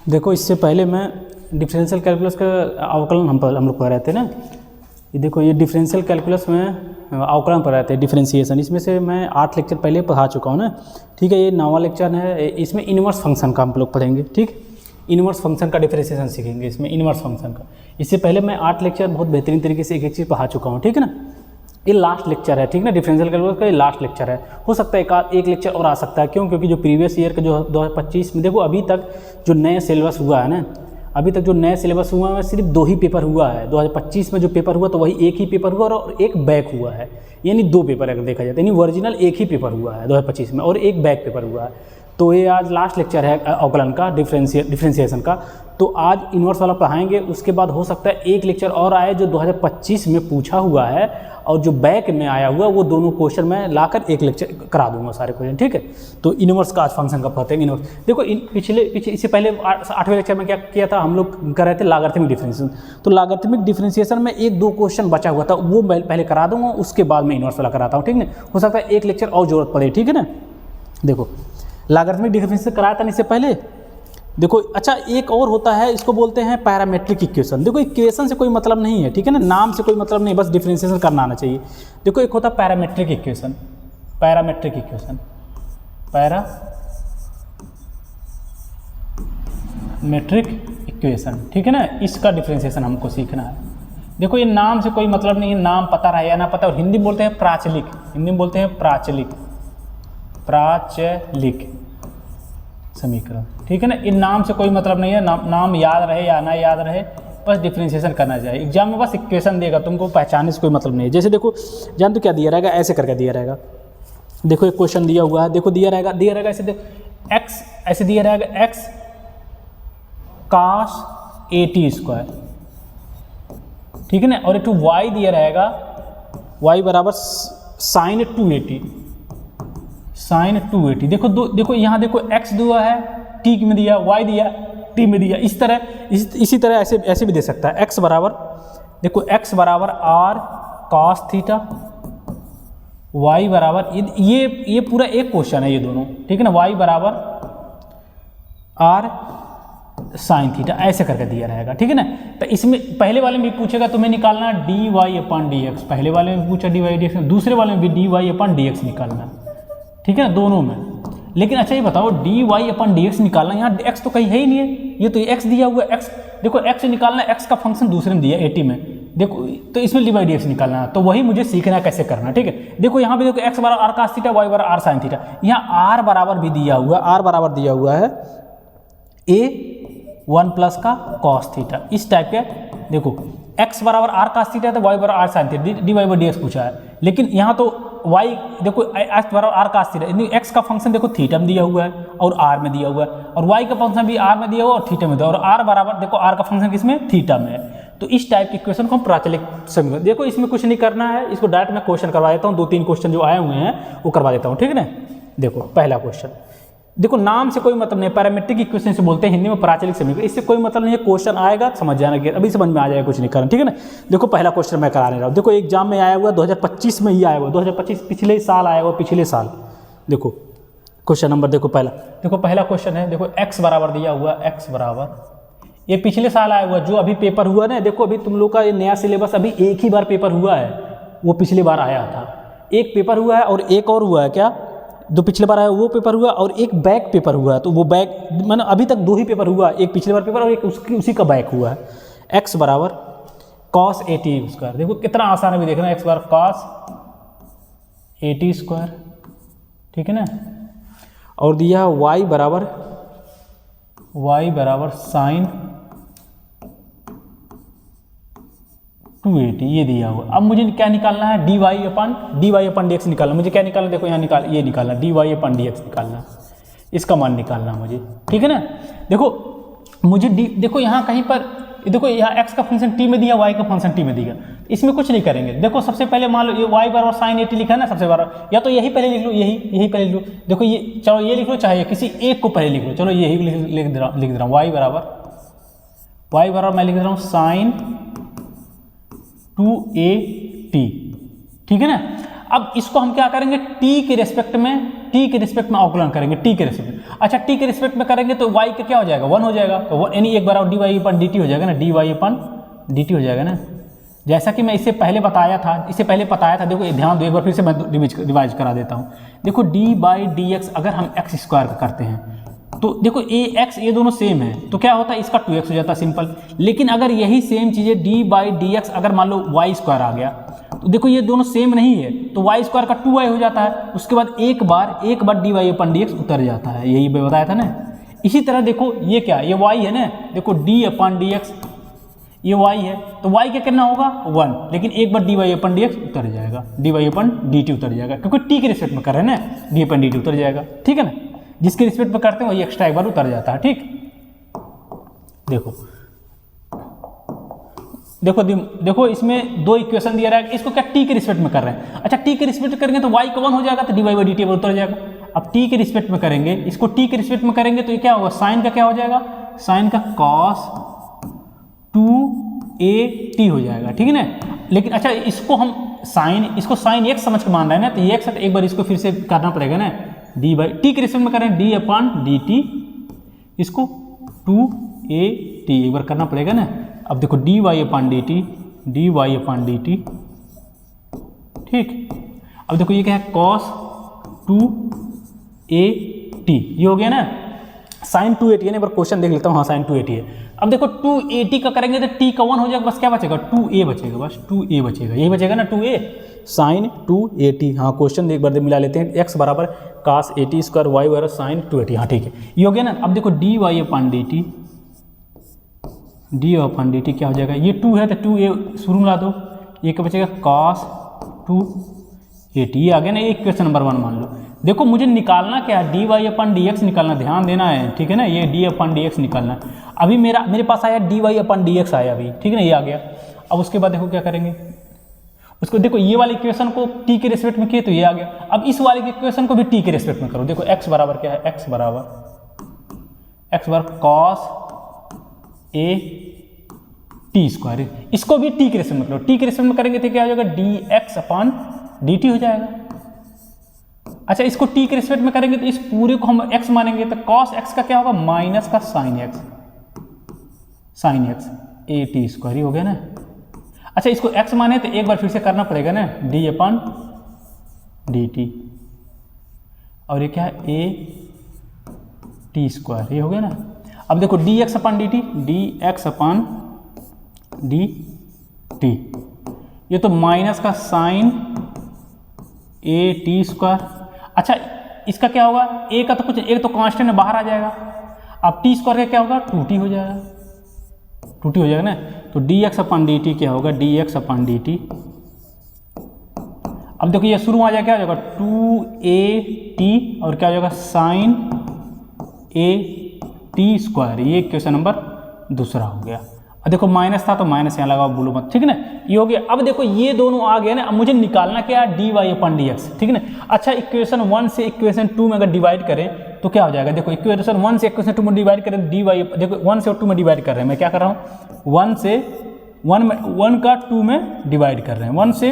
देखो इससे पहले मैं डिफरेंशियल कैलकुलस का अवकलन हम लोग पढ़ रहे थे ना। ये देखो ये डिफरेंशियल कैलकुलस में अवकलन पढ़ रहे थे, डिफरेंशिएशन। इसमें से मैं 8 लेक्चर पहले पढ़ा चुका हूँ ना। ठीक है, ये 9वां लेक्चर है। इसमें इनवर्स फंक्शन का हम लोग पढ़ेंगे। ठीक, इनवर्स फंक्शन का डिफरेंशिएशन सीखेंगे इसमें, इनवर्स फंक्शन का। इससे पहले मैं 8 लेक्चर बहुत बेहतरीन तरीके से एक चीज़ पढ़ा चुका हूँ। ठीक है ना, ये लास्ट लेक्चर है। ठीक ना, डिफरेंशियल कैलकुलस का ये लास्ट लेक्चर है। हो सकता है एक लेक्चर और आ सकता है। क्यों? क्योंकि जो प्रीवियस ईयर का जो 2025 में देखो अभी तक जो नया सिलेबस हुआ है ना, अभी तक जो नया सिलेबस हुआ है सिर्फ 2 ही पेपर हुआ है। 2025 में जो पेपर हुआ तो वही एक ही पेपर हुआ और एक बैक हुआ है, यानी 2 पेपर अगर देखा जाए, यानी ओरिजिनल एक ही पेपर हुआ है 2025 में और एक बैक पेपर हुआ है। तो ये आज लास्ट लेक्चर है अवकलन का, डिफरेंशिएशन का। तो आज इनवर्स वाला पढ़ाएंगे। उसके बाद हो सकता है एक लेक्चर और आए जो 2025 में पूछा हुआ है और जो बैक में आया हुआ, वो दोनों क्वेश्चन मैं लाकर एक लेक्चर करा दूंगा सारे क्वेश्चन। ठीक है, तो इनवर्स का आज फंक्शन का पढ़ते हैं। इनवर्स देखो पिछले इससे पहले 8वें लेक्चर में क्या किया था हम लोग, कर रहे थे लॉगरिथमिक डिफरेंशिएशन। तो लॉगरिथमिक डिफरेंशिएशन में 1-2 क्वेश्चन बचा हुआ था, वो मैं पहले करा दूंगा, उसके बाद मैं इनवर्स वाला कराता हूँ। ठीक है, हो सकता है एक लेक्चर और जरूरत पड़े। ठीक है ना, देखो लॉगरिथमिक डिफरेंशिएशन कराया था इससे पहले। देखो अच्छा, एक और होता है, इसको बोलते हैं पैरामेट्रिक इक्वेशन। देखो इक्वेशन से कोई मतलब नहीं है, ठीक है ना, नाम से कोई मतलब नहीं, बस डिफरेंशिएशन करना आना चाहिए। देखो एक होता है parametric equation, parametric equation, parametric equation. ठीक है ना, इसका डिफरेंशिएशन हमको सीखना है। देखो ये नाम से कोई मतलब नहीं है, नाम पता रहे या ना पता। और हिंदी में बोलते हैं प्राचलिक, हिंदी में बोलते हैं प्राचलिक, प्राचलिक समीकरण। ठीक है ना, इन नाम से कोई मतलब नहीं है, नाम याद रहे या ना याद रहे, बस डिफरेंशिएशन करना चाहिए। एग्जाम में बस इक्वेशन देगा, तुमको पहचानने से कोई मतलब नहीं है। जैसे देखो जान तो क्या दिया रहेगा, ऐसे करके दिया रहेगा। देखो एक क्वेश्चन दिया हुआ है, देखो दिया रहेगा ऐसे, देखो एक्स ऐसे दिया रहेगा, एक्स cos 80²। ठीक है ना, और एक वाई दिया रहेगा, वाई बराबर sin 280, sin 280। देखो यहाँ देखो x दिया है, t में दिया, y दिया, t में दिया। इस तरह इसी तरह ऐसे भी दे सकता है। x बराबर देखो, x बराबर r cos थीटा, y बराबर ये पूरा एक क्वेश्चन है ये दोनों। ठीक है ना, y बराबर r sin थीटा, ऐसे करके दिया रहेगा। ठीक है ना, तो इसमें पहले वाले में भी पूछेगा तुम्हें निकालना dy/dx, पहले वाले में पूछा dy/dx, दूसरे वाले में भी dy/dx निकालना। ठीक है ना, दोनों में। लेकिन अच्छा ये बताओ, dy/dx निकालना, यहाँ x तो कहीं है ही नहीं है, ये तो x दिया हुआ है। x देखो x निकालना, x का फंक्शन दूसरे में दिया 80 में, देखो तो इसमें dy/dx निकालना है। तो वही मुझे सीखना है कैसे करना। ठीक है, देखो यहाँ पे देखो x बराबर r cos थीटा, y बराबर r sin थीटा, यहाँ r बराबर भी दिया हुआ है, r बराबर दिया हुआ है a1 प्लस का cos थीटा। इस टाइप के देखो x बराबर r cos थीटा है तो y बराबर r sin थीटा, dy/dx पूछा है। लेकिन यहाँ तो y देखो x बराबर r cos थीटा, x का फंक्शन देखो थीटा में दिया हुआ है और r में दिया हुआ है, और y का फंक्शन भी r में दिया हुआ और थीटा में दिया हुआ, और r बराबर देखो r का फंक्शन किसमें, थीटा में है। तो इस टाइप के क्वेश्चन को हम प्राचलिक समीकरण। देखो इसमें कुछ नहीं करना है, इसको डायरेक्ट मैं क्वेश्चन करवा देता हूँ। 2-3 क्वेश्चन जो आए हुए हैं वो करवा देता हूँ। ठीक है ना, देखो पहला क्वेश्चन, देखो नाम से कोई मतलब नहीं, पैरामेट्रिक इक्वेशन से बोलते हैं हिंदी में, प्राचलिक समीकरण, इससे कोई मतलब नहीं है। क्वेश्चन आएगा समझ जाना, अभी समझ में आ जाएगा, कुछ नहीं करना। ठीक है ना, देखो पहला क्वेश्चन मैं कराने रहा हूँ। देखो एग्जाम में आया हुआ 2025 में ही आया हुआ, 2025 पिछले साल आया हुआ, पिछले साल। देखो क्वेश्चन नंबर देखो पहला क्वेश्चन है, देखो x बराबर दिया हुआ, x बराबर ये पिछले साल आया हुआ, जो अभी पेपर हुआ ना। देखो अभी तुम लोग का ये नया सिलेबस, अभी एक ही बार पेपर हुआ है, वो पिछले बार आया था। एक पेपर हुआ है और एक और हुआ है क्या, जो पिछले बार आया वो पेपर हुआ और एक बैक पेपर हुआ है। तो वो बैक मैंने अभी तक 2 ही पेपर हुआ, एक पिछले बार पेपर और एक उसी का बैक हुआ है। x बराबर cos 80²। देखो कितना आसान है भी देखना, x बराबर cos 80²। ठीक है ना, और दिया y बराबर sin 280, ये दिया हुआ। अब मुझे क्या निकालना है, dy/dx निकालना। मुझे क्या निकालना, देखो यहाँ ये निकालना, dy/dx निकालना, इसका मान निकालना मुझे। ठीक है ना, देखो मुझे देखो यहाँ कहीं पर देखो, यहाँ x का फंक्शन t में दिया, y का फंक्शन t में दिया, इसमें कुछ नहीं करेंगे। देखो सबसे पहले मान लो ये y बराबर sin 80 लिखा है ना, सबसे बराबर, या तो यही पहले लिख लो, यही पहले लिख लो। देखो ये चलो ये लिख लो, चाहे किसी एक को पहले लिख लो, चलो यही लिख दे रहा हूँ, y बराबर मैं लिख दे रहा हूँ sin 280। ठीक है ना, अब इसको हम क्या करेंगे, t के रेस्पेक्ट में टी के रिस्पेक्ट में अवकलन करेंगे, टी के रिस्पेक्ट में। अच्छा टी के रिस्पेक्ट में करेंगे तो वाई का क्या हो जाएगा, 1 हो जाएगा, तो यानी एक बार D Y upon D T हो जाएगा ना, D Y upon D T हो जाएगा ना। जैसा कि मैं इससे पहले बताया था, देखो ध्यान दो, एक बार फिर से मैं रिवाइज करा देता हूँ। देखो डी बाई डी एक्स अगर हम एक्स स्क्वायर का करते हैं तो देखो ए एक्स ये दोनों सेम है तो क्या होता है, इसका 2x हो जाता है सिंपल। लेकिन अगर यही सेम चीज़ें डी बाई डी एक्स अगर मान लो वाई स्क्वायर आ गया तो देखो ये दोनों सेम नहीं है तो वाई स्क्वायर का 2y हो जाता है, उसके बाद एक बार D Y upon d x उतर जाता है, यही बताया था ना। इसी तरह देखो ये क्या, ये y है ना, देखो डी अपन डी एक्स ये y है तो y क्या करना होगा 1, लेकिन एक बार D Y upon d x उतर जाएगा, D Y upon D t उतर जाएगा, क्योंकि टी के रिस्पेक्ट में कर रहे हैं ना, डी अपन डी टी उतर जाएगा, ठीक है ना। जिसके रिस्पेक्ट में करते हैं वही एक्स्ट्रा एक बार उतर जाता है, ठीक। देखो इसमें दो इक्वेशन दिया रहा है, इसको क्या टी के रिस्पेक्ट में कर रहे हैं। अच्छा टी के रिस्पेक्ट करेंगे तो y का 1 हो जाएगा तो d y by d t उतर जाएगा। अब टी के रिस्पेक्ट में करेंगे, इसको टी के रिस्पेक्ट में करेंगे तो ये क्या होगा, साइन का क्या हो जाएगा, साइन का कॉस 2a t हो जाएगा, ठीक है ना। लेकिन अच्छा इसको साइन x समझ के मान रहे हैं ना, तो ये x है तो एक बार इसको फिर से करना पड़ेगा ना, डी बाई टी के रिस्पेक्ट में करें डी अपन डी टी, इसको 2a t एक बार करना पड़ेगा ना। अब देखो D Y upon D T, D Y upon D T, ठीक। अब देखो ये क्या है, कॉस 2a t ये हो गया ना, साइन 2a t है ना, एक बार क्वेश्चन देख लेता हूँ, हाँ साइन 2a t है। अब देखो 2a t का करेंगे तो t का 1 हो जाएगा, बस क्या बचेगा 2a बचेगा, बस 2a बचेगा, यही बचेगा ना 2a, साइन 2a t। हाँ क्वेश्चन एक बार मिला लेते हैं, x बराबर कास ए टी स्क्वायर, वाई बराबर साइन 2a t, हाँ ठीक है ये हो गया ना। अब देखो D Y upon D T, D अपन डी टी क्या हो जाएगा, ये 2 है तो 2a शुरू में ला दो, ये क्या बचेगा कॉस 2a t, ये आ गया ना, ये क्वेश्चन नंबर 1 मान लो। देखो मुझे निकालना क्या है, D Y upon d x निकालना, ध्यान देना है, ठीक है ना, ये डी अपन डी एक्स निकालना है। अभी मेरे पास आया D Y upon d x आया अभी, ठीक है ना, ये आ गया। अब उसके बाद देखो क्या करेंगे, उसको देखो ये वाली इक्वेशन को टी के रिस्पेक्ट में किए तो ये आ गया। अब इस वाली इक्वेशन को भी टी के रिस्पेक्ट में करो, देखो x बराबर क्या है, x बराबर कॉस a टी स्क्वायर, इसको भी टी के रिस्पेक्ट में करो, टी के रिस्पेक्ट में करेंगे तो क्या हो जाएगा, D X upon D T हो जाएगा। अच्छा इसको टी के रिस्पेक्ट में करेंगे तो इस पूरे को हम x मानेंगे तो कॉस x का क्या होगा, माइनस का sine x a t square हो गया ना। अच्छा इसको x माने तो एक बार फिर से करना पड़ेगा ना, डी अपन डी टी, और ये क्या है ए टी स्क्वायर, ये हो गया ना। अब देखो D X upon D T, D X upon D T, ये तो माइनस का साइन ए टी स्क्वायर। अच्छा इसका क्या होगा, ए का तो कुछ, एक तो कांस्टेंट में बाहर आ जाएगा, अब टी स्क्वायर का क्या होगा 2t हो जाएगा, 2t हो जाएगा ना। तो D X upon D T क्या होगा, D X upon D T. अब देखो ये शुरू में आ जाएगा, क्या हो जाएगा 2a t और क्या हो जाएगा साइन a t स्क्वायर, ये क्वेश्चन नंबर दूसरा हो गया। अब देखो माइनस था तो माइनस यहाँ लगाओ, बोलो मत, ठीक है ना, ये हो गया। अब देखो ये दोनों आ गए ना, अब मुझे निकालना क्या है, D Y upon d x, ठीक है ना। अच्छा इक्वेशन 1 से इक्वेशन 2 में अगर डिवाइड करें तो क्या हो जाएगा, देखो इक्वेशन 1 से इक्वेशन 2 में डिवाइड करें, डी वाई, देखो 1 से 2 में डिवाइड कर रहे हैं, मैं क्या कर रहा हूँ 1 से 1 का 2 में डिवाइड कर रहे हैं, 1 से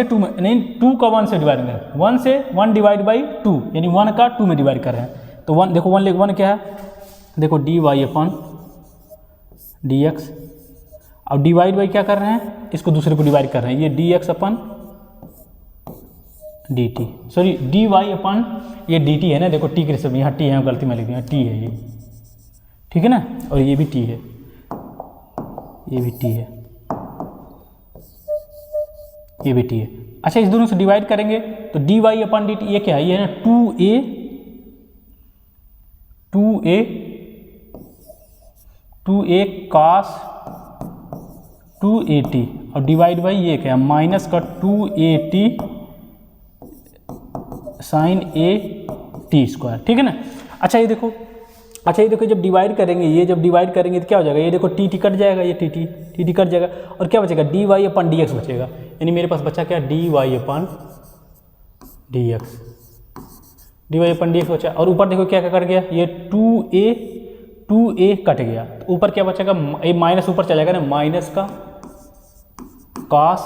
2 में नहीं, 2 का 1 से डिवाइड कर रहे हैं, 1 से 1 डिवाइड बाई 2 यानी 1 का 2 में डिवाइड कर रहे हैं। तो 1 देखो 1 क्या है, देखो D Y upon d x, अब डिवाइड बाई क्या कर रहे हैं, इसको दूसरे को डिवाइड कर रहे हैं, ये D X upon D T, sorry D Y upon ये डी टी है ना, देखो टी के रिस्पेक्ट में, यहाँ टी है, गलती में लिख दिया, टी है ये, ठीक है ना, और ये भी टी है, ये भी टी है, ये भी टी है। अच्छा इस दोनों से डिवाइड करेंगे तो d Y upon D T, ये क्या है, ये है ना 2a cos 2at और डिवाइड बाई ये क्या है, माइनस का 2at sign a t square, ठीक है ना। अच्छा ये देखो जब डिवाइड करेंगे, ये जब डिवाइड करेंगे तो क्या हो जाएगा, ये देखो टी कट जाएगा, ये टी कट जाएगा और क्या बचेगा, D Y upon d x बचेगा, यानी मेरे पास बचा क्या, D Y upon d x, d Y upon d x बचा। और ऊपर देखो क्या क्या कट गया, ये 2a कट गया, तो ऊपर क्या बचेगा, ये माइनस ऊपर चलेगा ना, माइनस का cos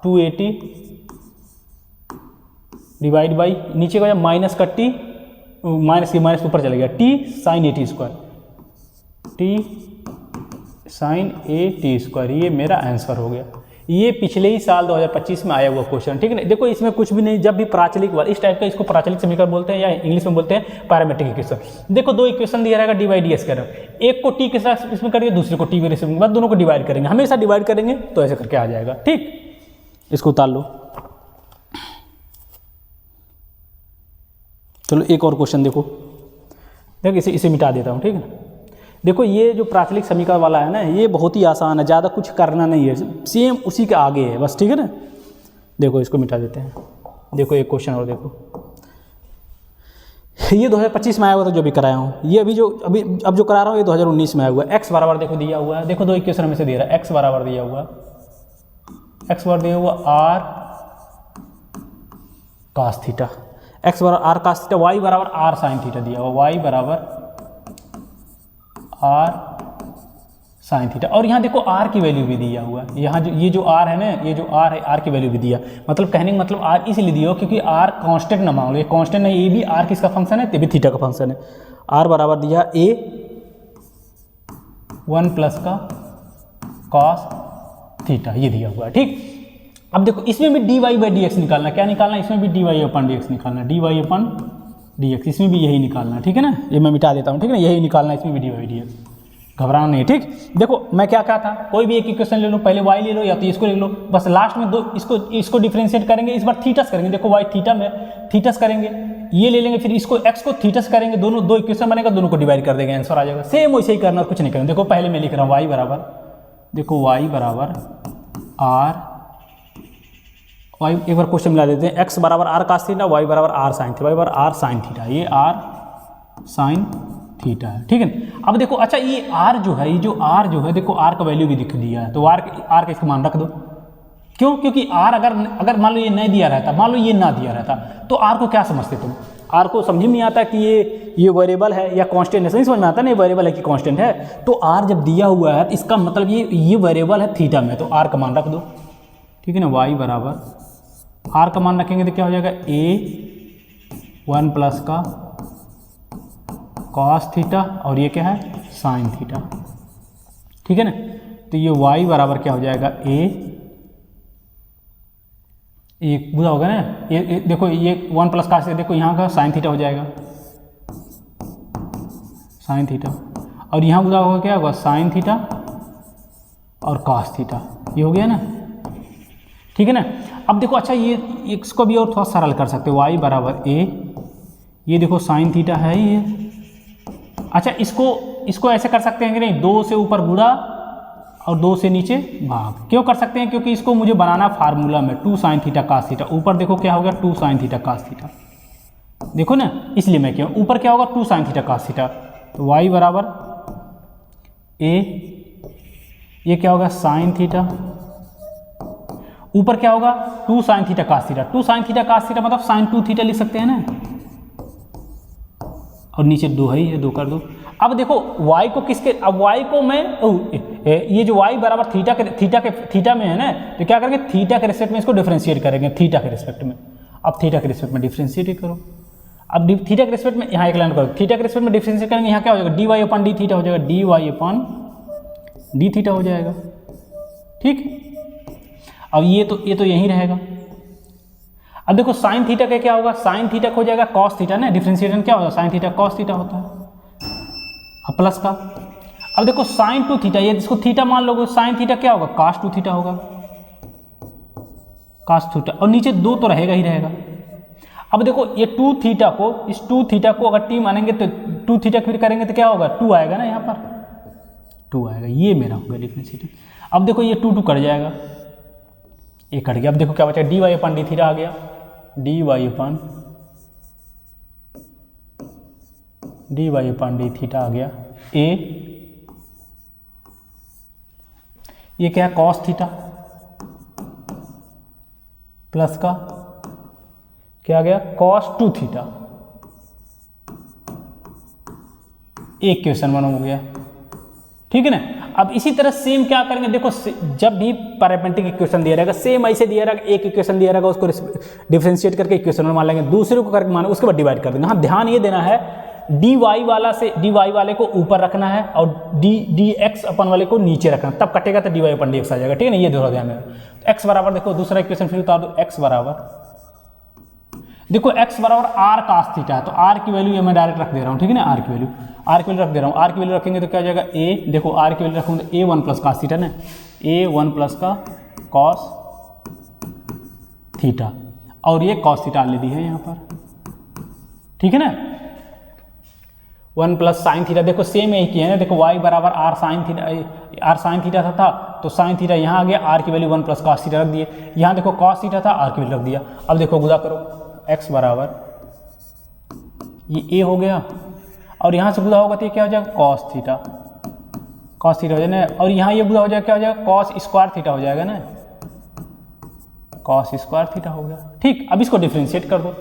2at डिवाइड बाई नीचे का माइनस का टी, माइनस की माइनस ऊपर चला गया, t sine a t square, t sine a t square, ये मेरा आंसर हो गया। ये पिछले ही साल 2025 में आया हुआ क्वेश्चन, ठीक है ना। देखो इसमें कुछ भी नहीं, जब भी प्राचलिक वाला इस टाइप का, इसको प्राचलिक समीकरण बोलते हैं या इंग्लिश में बोलते हैं पैरामेट्रिक इक्वेशन। देखो दो इक्वेशन दिया रहेगा डी बाई डी एस कर, एक को टी के साथ इसमें करेंगे, दूसरे को टी के साथ, बाद दोनों को डिवाइड करेंगे, हमेशा डिवाइड करेंगे तो ऐसे करके आ जाएगा, ठीक। इसको उतार लो। चलो एक और क्वेश्चन देखो, इसे मिटा देता हूँ, ठीक है। देखो ये जो प्राचलिक समीकरण वाला है ना, ये बहुत ही आसान है, ज़्यादा कुछ करना नहीं है, सेम उसी के आगे है बस, ठीक है ना। देखो इसको मिटा देते हैं। देखो एक क्वेश्चन और देखो, ये 2025 में आया हुआ था जो भी कराया हूँ, ये अब जो करा रहा हूँ ये 2019 में आया हुआ है। एक्स बराबर देखो दिया हुआ है, देखो दो इक्वेशन में से दे रहा है, एक्स बराबर दिया हुआ, एक्स बराबर दिया हुआ आर कास थीटा, एक्स बराबर आर कास थीटा, वाई बराबर आर साइन थीटा दिया हुआ, वाई बराबर आर साइन थीटा। और यहाँ देखो आर की वैल्यू भी दिया हुआ है, यहाँ जो ये जो आर है ना, ये जो आर है, आर की वैल्यू भी दिया, मतलब कहने का मतलब आर इसलिए दिया हो क्योंकि आर कांस्टेंट ना मान लो, ये कांस्टेंट नहीं, ये भी आर किसका फंक्शन है, ये भी थीटा का फंक्शन है। आर बराबर दिया ए 1 प्लस का कॉस थीटा, ये दिया हुआ है, ठीक। अब देखो इसमें भी d y by d x निकालना, क्या निकालना, इसमें भी d Y upon d x निकालना, d Y upon d x, इसमें भी यही निकालना, ठीक है ना। ये मैं मिटा देता हूँ, ठीक है ना, यही निकालना, इसमें भी डी वाई डी एक्स, घबराना नहीं, ठीक। देखो मैं क्या कहा था, कोई भी एक इक्वेशन ले लो, पहले वाई ले लो या तो इसको ले लो, बस लास्ट में दो इसको डिफरेंशिएट करेंगे, इस बार थीटस करेंगे। देखो वाई थीटा में थीटस करेंगे, ये ले लेंगे, फिर इसको एक्स को थीटस करेंगे, दोनों दो इक्वेशन बनेगा, दोनों को डिवाइड कर देंगे, आंसर आ जाएगा। सेम वैसे ही करना और कुछ नहीं करना। देखो पहले मैं लिख रहा हूँ वाई बराबर, देखो वाई बराबर आर, वाई एक बार क्वेश्चन मिला देते हैं, एक्स बराबर आर कास थीटा, वाई बराबर आर साइन थीटा, वाई बराबर आर साइन थीटा, ये आर साइन थीटा है, ठीक है। अब देखो अच्छा ये आर जो है, ये जो आर जो है, देखो आर का वैल्यू भी दिख दिया है, तो आर का इसका मान रख दो। क्यों? क्योंकि आर अगर मान लो ये नहीं दिया रहता, मान लो ये ना दिया रहता, तो आर को क्या समझते तुम? आर को समझ में नहीं आता कि ये वेरिएबल है या कांस्टेंट है, नहीं समझ में आता नहीं वेरिएबल है कि कांस्टेंट है। तो आर जब दिया हुआ है तो इसका मतलब ये वेरिएबल है थीटा में, तो आर का मान रख दो, ठीक है ना। वाई बराबर आर का मान रखेंगे तो क्या हो जाएगा, ए 1 प्लस का कॉस थीटा, और ये क्या है, साइन थीटा, ठीक है ना। तो ये y बराबर क्या हो जाएगा, ये बुरा होगा ना, ये देखो ये 1 प्लस का से देखो यहाँ का साइन थीटा हो जाएगा, साइन थीटा, और यहाँ बुरा होगा क्या होगा, साइन थीटा और कॉस थीटा, ये हो गया ना, ठीक है ना। अब देखो अच्छा ये इसको भी और थोड़ा सरल कर सकते हो, y बराबर a, ये देखो साइन थीटा है ये। अच्छा इसको ऐसे कर सकते हैं कि नहीं, 2 से ऊपर गुणा और 2 से नीचे भाग। क्यों कर सकते हैं? क्योंकि इसको मुझे बनाना फार्मूला में 2 साइन थीटा कास थीटा, ऊपर देखो क्या होगा 2 साइन थीटा कास थीटा, देखो ना, इसलिए मैं क्यों ऊपर क्या होगा 2 साइन थीटा कास थीटा, तो y बराबर a, ये क्या होगा साइन थीटा, ऊपर क्या होगा 2 sine theta cos theta, 2 sine theta cos theta मतलब साइन 2 थीटा लिख सकते हैं ना, और नीचे 2 है, ये 2 कर दो। अब देखो y को किसके, अब y को मैं ये जो y बराबर थीटा में है ना, तो क्या करेंगे थीटा के रिस्पेक्ट में इसको डिफरेंशिएट करेंगे, थीटा के रिस्पेक्ट में। अब थीटा के रिस्पेक्ट में डिफरेंशिएट करो, अब थीटा के रिस्पेक्ट में यहाँ एक लाइन करो, थीटा के रिस्पेक्ट में डिफरेंशिएट करेंगे, यहाँ क्या हो जाएगा D Y upon D theta हो जाएगा, D Y upon D theta हो जाएगा, ठीक। अब ये तो यही रहेगा। अब देखो साइन थीटा का क्या होगा, साइन थीटा हो जाएगा कॉस थीटा ना, डिफरेंशिएशन क्या होगा साइन थीटा कॉस थीटा होता है, अब प्लस का। अब देखो साइन 2 थीटा, ये इसको थीटा मान लोगे, साइन थीटा क्या होगा कॉस 2 थीटा होगा, कॉस थीटा, और नीचे 2 तो रहेगा ही रहेगा। अब देखो ये 2 थीटा को, इस 2 थीटा को अगर टी मानेंगे तो 2 थीटा फिर करेंगे तो क्या होगा 2 आएगा ना, यहाँ पर 2 आएगा, ये मेरा होगा डिफरेंशिएशन। अब देखो ये 2 कट जाएगा, ये कट गया। अब देखो क्या बचा, D Y upon D theta आ गया, d Y upon D theta आ गया, ए ये क्या है कॉस थीटा प्लस का क्या आ गया कॉस 2 थीटा, एक क्वेश्चन 1 हो गया, ठीक है ना। अब इसी तरह सेम क्या करेंगे, देखो जब भी पैरामेट्रिक इक्वेशन दिया रहेगा सेम ऐसे दिया रहेगा, एक इक्वेशन दिया रहेगा उसको डिफरेंशिएट करके इक्वेशन में मान लेंगे, दूसरे को करके माने उसके बाद डिवाइड कर देंगे। हाँ ध्यान ये देना है dy वाले को ऊपर रखना है और dx अपन वाले को नीचे रखना, तब कटेगा तो dy अपन dx आ जाएगा, ठीक है ना, ये थोड़ा ध्यान में। x बराबर देखो दूसरा इक्वेशन फिर उतार दो, x बराबर देखो x बराबर r cos थीटा है, तो r की वैल्यू ये मैं डायरेक्ट रख दे रहा हूँ, ठीक है ना, r की वैल्यू रख दे रहा हूँ। r की वैल्यू रखेंगे तो क्या हो जाएगा a, देखो r की वैल्यू रखूँगा तो a1 प्लस cos थीटा ना, a1 प्लस का cos थीटा, और ये cos थीटा ले दी है यहाँ पर, ठीक है ना, 1 प्लस साइन थीटा, देखो सेम यही किया है ना, देखो y बराबर r साइन थीटा था तो साइन थीटा यहाँ आ गया, r की वैल्यू 1 प्लस cos थीटा रख दिए, यहाँ देखो cos थीटा था, r की वैल्यू रख दिया। अब देखो गुणा करो, x बराबर ये a हो गया और यहाँ से गुणा होगा तो ये क्या हो जाएगा cos थीटा हो जाएगा ना, और यहाँ ये गुणा हो जाएगा क्या हो जाएगा cos स्क्वायर थीटा हो जाएगा ना, cos स्क्वायर थीटा हो गया, ठीक। अब इसको डिफ्रेंशिएट कर दो,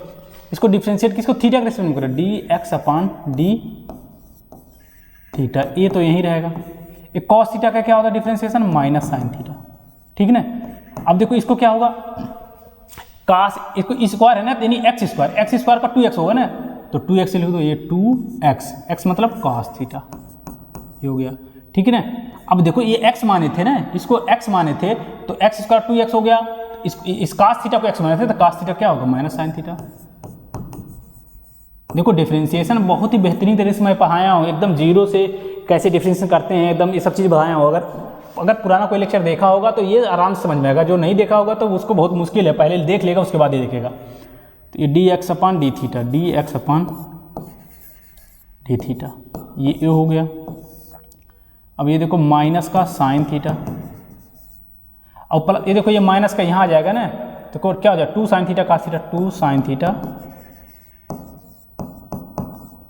इसको डिफ्रेंशिएट किसको, थीटा के रेस्पेक्ट में करो, dx अपान d थीटा, ये तो यही रहेगा, ये cos थीटा का क्या होगा डिफ्रेंशिएशन माइनस साइन थीटा, ठीक है ना। अब देखो इसको क्या होगा, cos इसको स्क्वायर है ना, यानी x स्क्वायर का 2x होगा ना, तो 2x लिख दो, ये 2x मतलब cos थीटा ये हो गया, ठीक है ना। अब देखो ये x माने थे ना, इसको x माने थे तो x स्क्वायर 2x हो गया, इस cos थीटा को x माने थे तो cos थीटा क्या होगा माइनस साइन थीटा। देखो डिफरेंशिएशन बहुत ही बेहतरीन तरीके से मैं पढ़ाया हूँ, एकदम जीरो से कैसे डिफरेंशिएशन करते हैं, एकदम ये सब चीज़ बताया हूँ। अगर पुराना कोई लेक्चर देखा होगा तो ये आराम से समझ में आएगा, जो नहीं देखा होगा तो उसको बहुत मुश्किल है, पहले देख लेगा उसके बाद ये देखेगा। तो ये dx अपान डी थीटा ये हो गया। अब ये देखो माइनस का साइन थीटा, और प्लस ये देखो ये माइनस का यहाँ आ जाएगा ना, तो क्या हो जाएगा 2 sine theta cos theta, 2 sine theta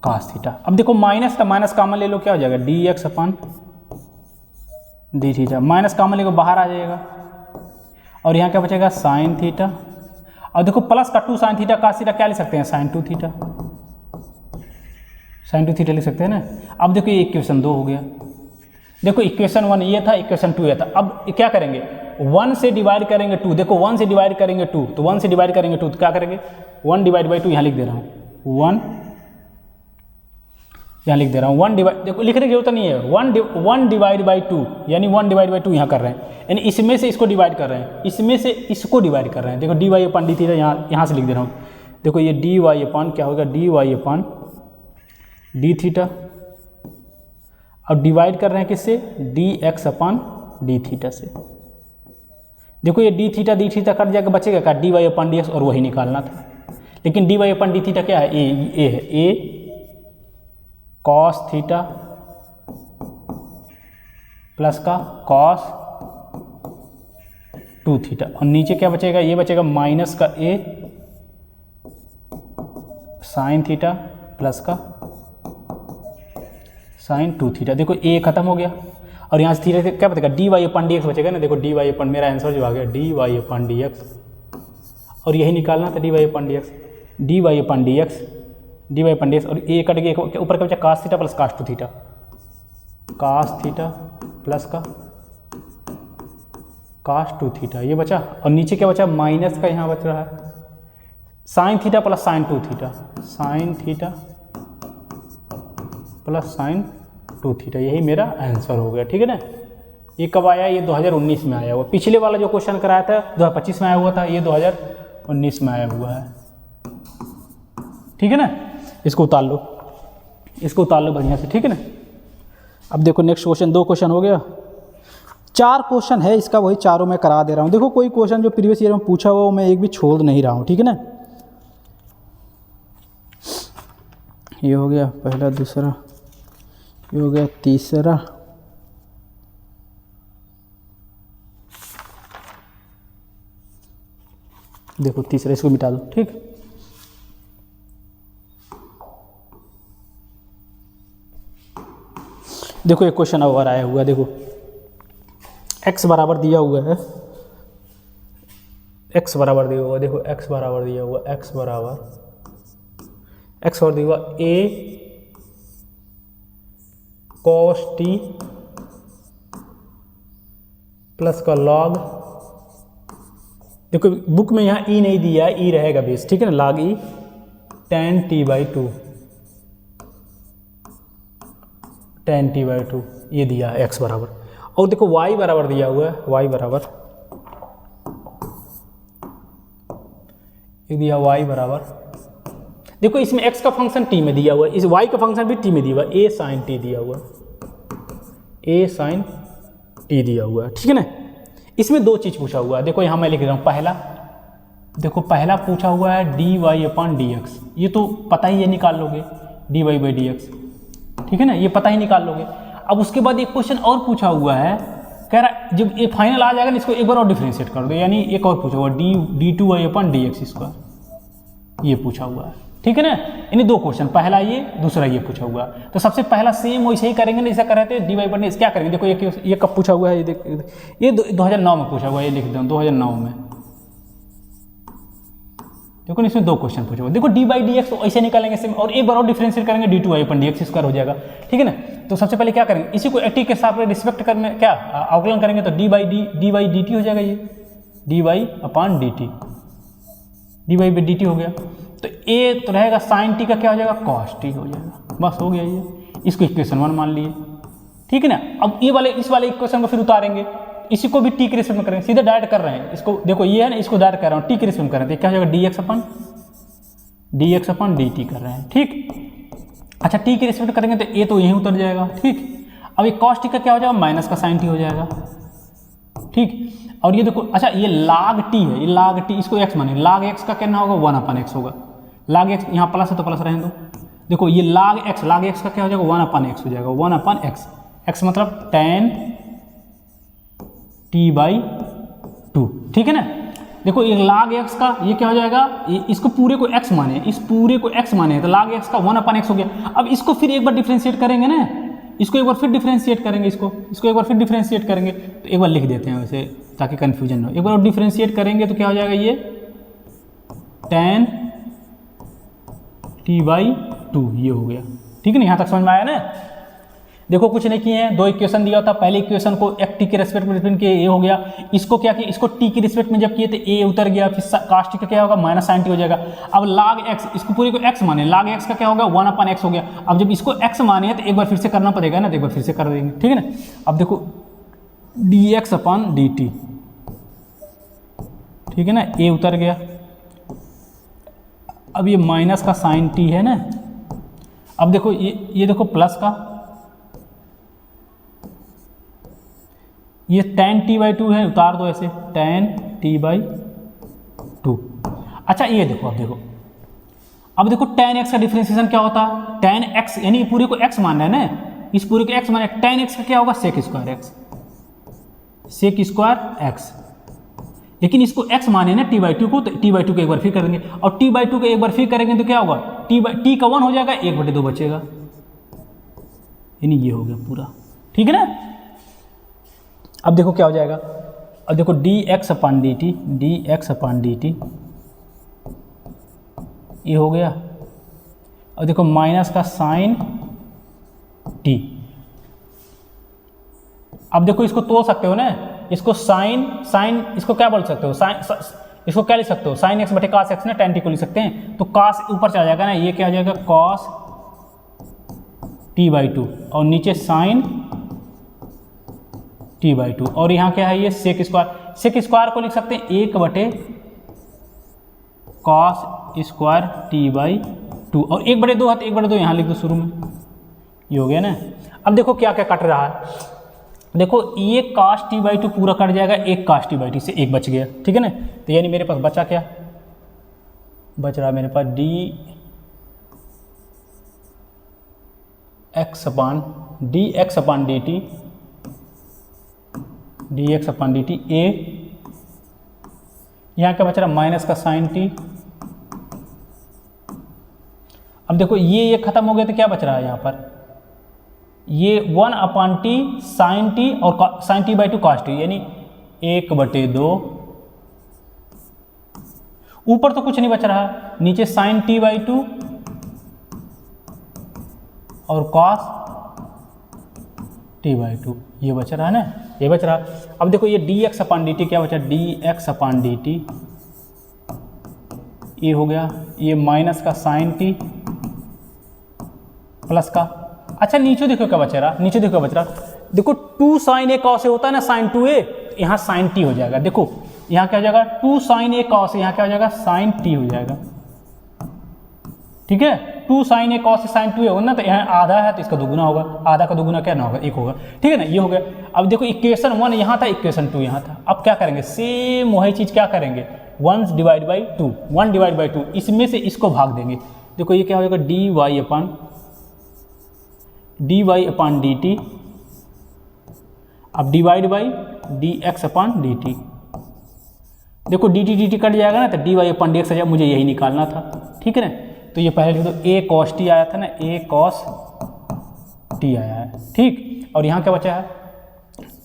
cos theta. अब देखो माइनस कॉमन ले लो, क्या हो जाएगा dx अपान डी थीटा, माइनस कॉमन ले लो बाहर आ जाएगा, और यहाँ क्या बचेगा साइन थीटा, और देखो प्लस का 2 साइन थीटा cos थीटा क्या लिख सकते हैं साइन 2 थीटा लिख सकते हैं ना। अब देखो ये इक्वेशन 2 हो गया, देखो इक्वेशन 1 ये था, इक्वेशन 2 ये था। अब क्या करेंगे 1 से डिवाइड करेंगे 2, देखो 1 से डिवाइड करेंगे 2, तो 1 से डिवाइड करेंगे 2 तो क्या करेंगे 1 डिवाइड बाई 2, यहाँ लिख दे रहा हूँ 1, यहाँ लिख दे रहा हूँ 1 डिवाइड, देखो लिखने की जरूरत नहीं है, 1 डिवाइड बाई 2 यानी 1 डिवाइड बाई 2 यहाँ कर रहे हैं, यानी इसमें से इसको डिवाइड कर रहे हैं, इसमें से इसको डिवाइड कर रहे हैं। देखो D y upon D theta यहाँ से लिख दे रहा हूँ, देखो ये डी वाई अपान क्या होगा D y upon D theta, अब डिवाइड कर रहे हैं किससे डी एक्स अपान डी थीटा से। देखो ये डी थीटा कट जाकर बचेगा क्या D y upon d x, और वही निकालना था, लेकिन D y upon D theta क्या है ए है, ए कॉस थीटा प्लस का कॉस 2 थीटा, और नीचे क्या बचेगा ये बचेगा माइनस का ए साइन थीटा प्लस का साइन 2 थीटा। देखो ए खत्म हो गया, और यहाँ से थीटा क्या बचेगा D y upon d x बचेगा ना, देखो डी वाई अपान, मेरा आंसर जो आ गया d y upon d x, और यही निकालना था d y upon d x, d y upon d x और ए कट गया, ऊपर क्या बचा cos theta plus cos 2 theta, cos theta plus का कास 2 थीटा ये बचा, और नीचे क्या बचा माइनस का यहाँ बच रहा है sine theta plus sign 2 theta, sine theta plus sign 2 theta, यही मेरा आंसर हो गया, ठीक है ना। ये कब आया, ये 2019 में आया हुआ, पिछले वाला जो क्वेश्चन कराया था 2025 में आया हुआ था, ये 2019 में आया हुआ है, ठीक है ना। इसको उतार लो बढ़िया से, ठीक है ना। अब देखो नेक्स्ट क्वेश्चन, 2 क्वेश्चन हो गया, 4 क्वेश्चन है इसका, वही चारों मैं करा दे रहा हूँ। देखो कोई क्वेश्चन जो प्रीवियस ईयर में पूछा हुआ वो मैं एक भी छोड़ नहीं रहा हूँ, ठीक है ना। ये हो गया पहला, दूसरा, ये हो गया तीसरा, देखो तीसरा, इसको मिटा दो, ठीक। देखो एक क्वेश्चन और आया हुआ, देखो x बराबर दिया हुआ है, x बराबर दिया हुआ, देखो x बराबर दिया हुआ, x बराबर दिया हुआ a cos t प्लस का लॉग, देखो बुक में यहाँ ई नहीं दिया है, ई रहेगा बेस, ठीक है ना, log ई tan t/2, tan t/2 ये दिया है x बराबर। और देखो y बराबर दिया हुआ है, y बराबर ये दिया y बराबर, देखो इसमें x का फंक्शन t में दिया हुआ है, इस y का फंक्शन भी t में दिया हुआ है, a sin t दिया हुआ है, a sin t दिया हुआ है, ठीक है ना। इसमें दो चीज़ पूछा हुआ है, देखो यहाँ मैं लिख रहा हूँ, पहला देखो पहला पूछा हुआ है dy/dx, ये तो पता ही है, निकाल लोगे dy/dx, ठीक है ना, ये पता ही निकाल लोगे। अब उसके बाद एक क्वेश्चन और पूछा हुआ है, कह रहा जब ये फाइनल आ जाएगा ना इसको एक बार और डिफरेंशिएट कर दो, यानी एक और पूछा हुआ d2y/dx2, ये पूछा हुआ है, ठीक है ना। यानी दो क्वेश्चन, पहला ये दूसरा ये पूछा हुआ है। तो सबसे पहला सेम वैसे ही करेंगे ना, जैसा कर रहे थे dy/dx, क्या करेंगे, देखो ये कब पूछा हुआ है, ये 2009 में पूछा हुआ है, ये लिख दो 2009 में, देखो इसमें दो क्वेश्चन पूछे हुए, देखो dy/dx तो ऐसे निकालेंगे सेम, और एक बार और डिफरेंशिएट करेंगे d2y/dx2 हो जाएगा, ठीक है ना। तो सबसे पहले क्या करेंगे, इसी को t के साथ रिस्पेक्ट करने क्या अवकलन करेंगे, तो dy/dt हो जाएगा, ये dy/dt, dy/dt हो गया। तो a तो रहेगा sin t का क्या हो जाएगा, cos t हो जाएगा, बस हो गया ये, इसको इक्वेशन 1 मान लिए, ठीक है ना। अब ये वाले इस वाले इक्वेशन को फिर उतारेंगे, इसी को भी t के रिस्पेक्ट में करेंगे, सीधे डायरेक्ट कर रहे हैं इसको, देखो ये है ना, इसको डायरेक्ट कर रहा हूँ, t के रिस्पेक्ट में कर रहे हैं, क्या हो जाएगा dx/dt कर रहे हैं, ठीक। अच्छा t के रिस्पेक्ट करेंगे तो a तो यहीं उतर जाएगा, ठीक। अब ये cos t का क्या हो जाएगा, माइनस का sin t हो जाएगा, ठीक। और ये देखो, अच्छा ये log t है, ये log t, इसको x माने, log x का क्या होगा, 1/x होगा, log x यहाँ प्लस है तो प्लस रहने दो, देखो ये log x का क्या हो जाएगा, 1/x हो जाएगा, 1/x, x मतलब tan t/2, ठीक है ना। देखो ये log x का ये क्या हो जाएगा, इसको पूरे को x माने, इस पूरे को x माने, तो log x का 1/x हो गया। अब इसको फिर एक बार डिफरेंशिएट करेंगे ना, इसको एक बार फिर डिफरेंशिएट करेंगे, इसको एक बार फिर डिफरेंशिएट करेंगे, तो एक बार लिख देते हैं वैसे ताकि कन्फ्यूजन ना हो, एक बार डिफरेंशिएट करेंगे तो क्या हो जाएगा, ये tan t/2 ये हो गया, ठीक है ना। यहाँ तक समझ में आया ना। देखो कुछ नहीं किए हैं, दो इक्वेशन दिया था, पहले इक्वेशन को एक t के रिस्पेक्ट में डिफरेंट किया, ये हो गया, इसको क्या किया, इसको t के रिस्पेक्ट में जब किए तो a उतर गया, फिर cos t का क्या होगा, माइनस sin t हो जाएगा। अब log x, इसको पूरे को x माने, log x का क्या होगा, 1/x हो गया। अब जब इसको x माने तो एक बार फिर से करना पड़ेगा ना, तो एक बार फिर से कर देंगे, ठीक है ना। अब देखो dx/dt, ठीक है ना, a उतर गया। अब ये माइनस का sin t है ना, अब देखो ये देखो प्लस का, ये tan t/2 है, उतार दो ऐसे, tan t/2। अच्छा ये देखो, अब देखो tan x का डिफरेंशिएशन क्या होता है, tan x यानी पूरे को x मान रहे हैं ना, इस पूरे को x माने, tan x का क्या होगा, sec स्क्वायर x, लेकिन इसको x माने ना t/2 को, तो t/2 को एक बार फिर करेंगे, और t/2 को एक बार फिर करेंगे तो क्या होगा, t का 1 हो जाएगा, 1/2 बचेगा, यानी ये हो गया पूरा, ठीक है ना। अब देखो क्या हो जाएगा, अब देखो dx/dt ये हो गया, और देखो माइनस का sin t। अब देखो इसको तोड़ सकते हो ना, इसको sin इसको क्या बोल सकते हो, इसको क्या लिख सकते हो, sin x बटे cos x ना, tan t को लिख सकते हैं, तो cos ऊपर चला जाएगा ना, ये क्या हो जाएगा, cos t/2, और नीचे sin t/2, और यहाँ क्या है, ये sec स्क्वायर को लिख सकते हैं 1/cos स्क्वायर t/2, और 1/2 है तो 1/2 यहाँ लिख दो शुरू में, ये हो गया ना। अब देखो क्या क्या कट रहा है, देखो ये cos t/2 पूरा कट जाएगा, एक cos t/2 से एक बच गया, ठीक है ना। तो यानी मेरे पास बचा क्या, बच रहा मेरे पास dx/dt a, यहाँ क्या बच रहा, माइनस का sin t। अब देखो ये खत्म हो गया तो क्या बच रहा है यहाँ पर, ये 1/t sin t और sin t/2 cos t, यानी 1/2, ऊपर तो कुछ नहीं बच रहा, नीचे sin t/2 और cos t/2 ये बच रहा है ना, ये बच रहा। अब देखो ये dx अपान dt क्या बचा, dx अपान dt ये हो गया, ये माइनस का साइन t प्लस का, अच्छा नीचे देखो क्या बच रहा, नीचे देखो क्या बच रहा, देखो 2 साइन ए कॉस ए होता है ना साइन 2a, यहाँ साइन t हो जाएगा। देखो यहाँ क्या हो जाएगा 2 साइन ए कॉस, यहाँ क्या हो जाएगा साइन t हो जाएगा। ठीक है, 2 साइन ए कॉस साइन 2a होगा ना, तो यहाँ आधा है तो इसका दोगुना होगा, आधा का दोगुना क्या ना होगा 1 होगा। ठीक है ना, ये हो गया। अब देखो इक्वेशन 1 यहाँ था, इक्वेशन 2 यहाँ था। अब क्या करेंगे, सेम वही चीज़ क्या करेंगे, 1 डिवाइड बाई 2, 1 डिवाइड बाई 2, इसमें से इसको भाग देंगे। देखो ये क्या हो जाएगा dy अपान dt, अब divide by dx upon dt। देखो dt कट जाएगा ना, तो dy अपान dx आ जाएगा, मुझे यही निकालना था। ठीक है ना, तो ये पहले लिख दो, a cos t आया था ना, a cos t आया है। ठीक, और यहाँ क्या बचा है,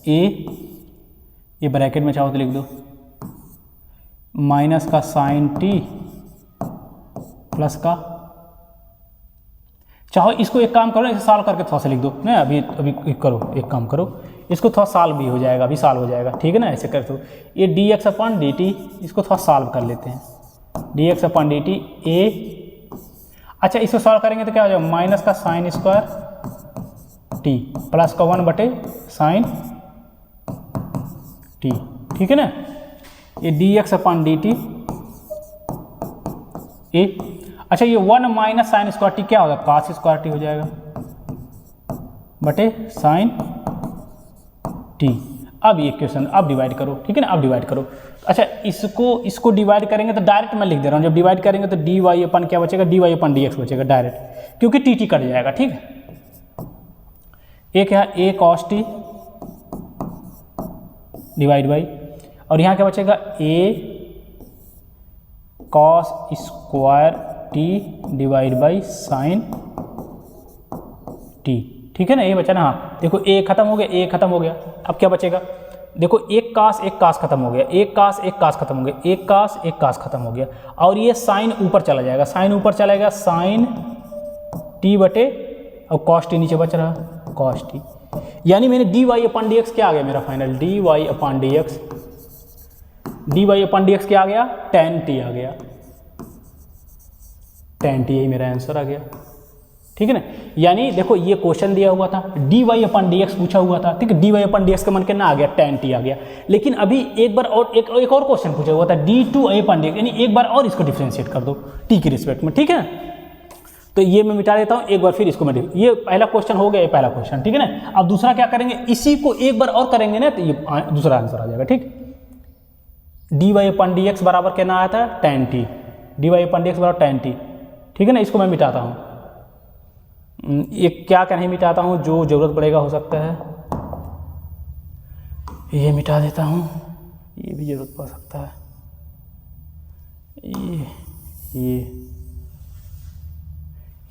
a, ये ब्रैकेट में चाहो तो लिख दो, माइनस का साइन t प्लस का, चाहो इसको एक काम करो, इसे सॉल्व करके थोड़ा सा लिख दो ना, अभी करो, एक काम करो, इसको थोड़ा सॉल्व भी हो जाएगा, अभी सॉल्व हो जाएगा। ठीक है ना, ऐसे कर दो, ये dx अपान dt, इसको थोड़ा सॉल्व कर लेते हैं, dx अपान dt a, अच्छा इसको सॉल्व करेंगे तो क्या हो जाएगा, माइनस का साइन स्क्वायर t प्लस का 1 बटे साइन t। ठीक है ना, ये dx अपान dt a, अच्छा ये 1 माइनस साइन स्क्वायर टी क्या होगा, कॉस स्क्वायर टी हो जाएगा बटे साइन टी। अब ये क्वेश्चन अब डिवाइड करो। ठीक है ना, अब डिवाइड करो। अच्छा इसको डिवाइड करेंगे तो डायरेक्ट मैं लिख दे रहा हूँ, जब डिवाइड करेंगे तो dy अपन क्या बचेगा, dy अपन dx बचेगा डायरेक्ट, क्योंकि टी कट जाएगा। ठीक है, एक है a cos t divide by, और यहाँ क्या बचेगा a cos square t divide by sine t। ठीक है ना, ये बचा ना। हाँ देखो a खत्म हो गया, a खत्म हो गया, अब क्या बचेगा, देखो एक कास खत्म हो गया, एक कास खत्म हो गया, एक कास खत्म हो गया, और ये साइन ऊपर चला जाएगा, साइन ऊपर चलाएगा, साइन t बटे, और cos t नीचे बच रहा cos t, यानी मैंने dy अपान dx क्या आ गया मेरा फाइनल, dy अपान dx क्या आ गया, tan t आ गया, tan t, यही मेरा आंसर आ गया। ठीक है ना, यानी देखो ये क्वेश्चन दिया हुआ था, dy अपन dx पूछा हुआ था। ठीक है, dy अपन dx का मन के ना आ गया, tan t आ गया, लेकिन अभी एक बार और एक और क्वेश्चन पूछा हुआ था, d2 अपन dx, यानी एक बार और इसको डिफरेंशिएट कर दो t के रिस्पेक्ट में। ठीक है, तो ये मैं मिटा देता हूँ, एक बार फिर इसको मैं, ये पहला क्वेश्चन हो गया, ये पहला क्वेश्चन। ठीक है ना, अब दूसरा क्या करेंगे, इसी को एक बार और करेंगे ना, तो ये दूसरा आंसर आ जाएगा। ठीक, dy अपन dx बराबर क्या ना आया था, tan t, dy अपन dx बराबर tan t। ठीक है ना, इसको मैं मिटाता हूँ, ये क्या नहीं मिटाता हूँ, जो ज़रूरत पड़ेगा हो सकता है ये मिटा देता हूँ, ये भी ज़रूरत पड़ सकता है,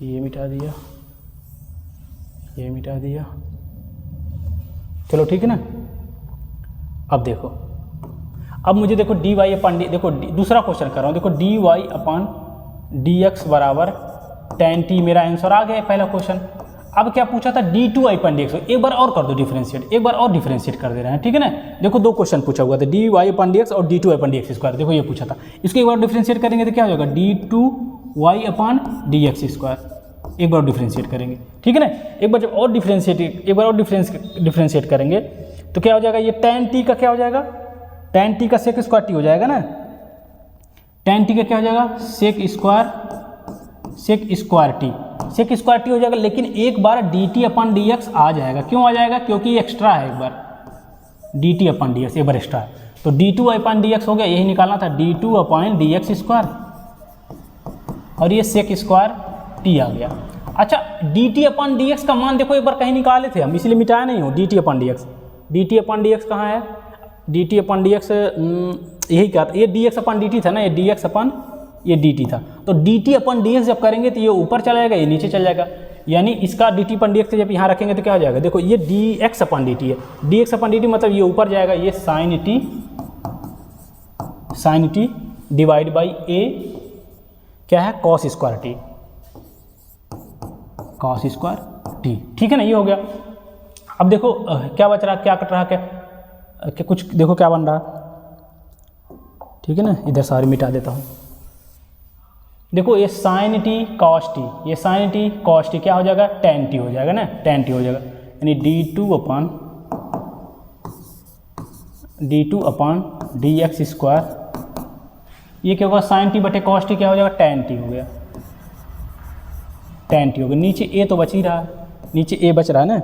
ये मिटा दिया, ये मिटा दिया, चलो ठीक है ना। अब देखो, अब मुझे देखो dy अपन डी, देखो दूसरा क्वेश्चन कर रहा हूँ, देखो dy अपन dx बराबर tan t, मेरा आंसर आ गया पहला क्वेश्चन। अब क्या पूछा था, d2 अपन dx, एक बार और कर दो डिफरेंशिएट, एक बार और डिफरेंशिएट कर दे रहे हैं। ठीक है ना, देखो दो क्वेश्चन पूछा हुआ था, dy अपन dx और d2 अपन dx स्क्वायर, देखो ये पूछा था, इसको एक बार डिफरेंशिएट करेंगे तो क्या हो जाएगा, d2y अपन dx स्क्वायर, एक बार डिफरेंशिएट करेंगे। ठीक है ना, एक बार जब और डिफरेंशिएट करेंगे तो क्या हो जाएगा, ये tan t का क्या हो जाएगा, tan t का सेक स्क्वायर t हो जाएगा ना, tan t का क्या हो जाएगा, सेक स्क्वायर टी हो जाएगा, लेकिन एक बार dt अपन dx आ जाएगा, क्यों आ जाएगा, क्योंकि ये एक्स्ट्रा है, एक बार dt अपन dx एक बार एक्स्ट्रा है, तो d2 अपन dx हो गया, यही निकालना था, d2 अपन dx स्क्वायर, और ये सेक स्क्वायर t आ गया। अच्छा dt अपन dx का मान देखो एक बार कहीं निकाले थे हम, इसलिए मिटाया नहीं हो, dt अपन dx कहाँ है, dt अपन dx यही क्या था, ये dx अपन dt था ना, ये dx अपन ये dt था, तो dt अपन dx जब करेंगे तो ये ऊपर चला जाएगा, ये नीचे चल जाएगा, यानी इसका dt अपन dx जब यहाँ रखेंगे तो क्या हो जाएगा, देखो ये dx अपन dt है, dx अपन dt मतलब ये ऊपर जाएगा, ये sin t divide by a क्या है, cos स्क्वायर t। ठीक है ना, ये हो गया। अब देखो क्या बच रहा, क्या कट रहा, क्या कुछ देखो क्या बन रहा, ठीक है ना, इधर सारी मिटा देता हूँ। देखो ये साइन टी कॉस टी, ये साइन टी कॉस टी क्या हो जाएगा, टेन टी हो जाएगा ना, टेन टी हो जाएगा, यानी d2 अपॉन dx स्क्वायर, ये क्या होगा साइन टी बटे कॉस टी क्या हो जाएगा, टेन टी हो गया, टेन टी हो गया। नीचे ए तो बच ही रहा है, नीचे ए बच रहा है ना,